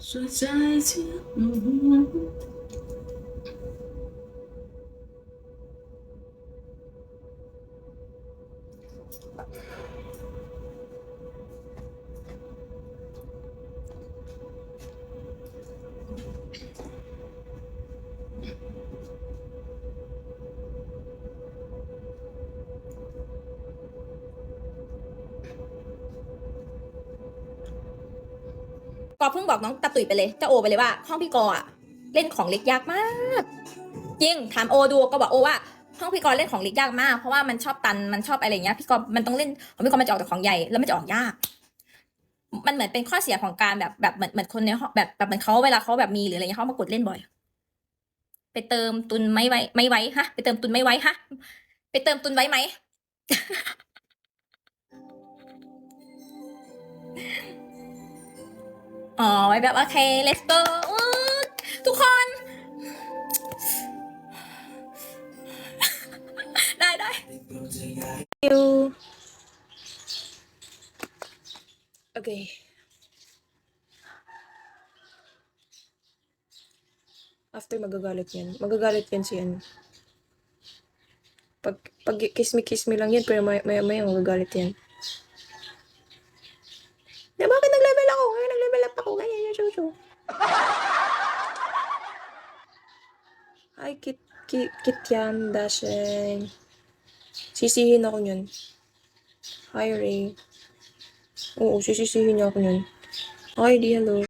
说再见。กอเพิ่งบอกน้องตาตุ๋ยไปเลยจะโอไปเลยว่าห้องพี่กออะเล่นของเล็กยากมากจริงถามโอดูก็บอกโอว่าห้องพี่กอเล่นของเล็กยากมากเพราะว่ามันชอบตันมันชอบอะไรเงี้ยพี่กอมันต้องเล่นของพี่กอมันจะออกแต่ของใหญ่แล้วมันจะออกยากมันเหมือนเป็นข้อเสียของการแบบเหมือนคนในห้องแบบเหมือนเขาเวลาเขาแบบมีหรืออะไรเงี้ยเขามากดเล่นบ่อยไปเติมตุนไม่ไว้ฮะไปเติมตุนไม่ไว้ฮะไปเติมตุนไว้ไหมอ๋อไว้แบบโอเค let's go ทุกคนได้โอเคafter magagalit yan si ano pag kiss me lang yan pero maya magagalit yan na bakit nag-level ako ngayon nag-level up ako ganyan yung show Hi, Kityam, Dashen. Sisihin ako nyan. Hi, Ray. Oo, sisisihin niya ako nyan. Hi, di hello.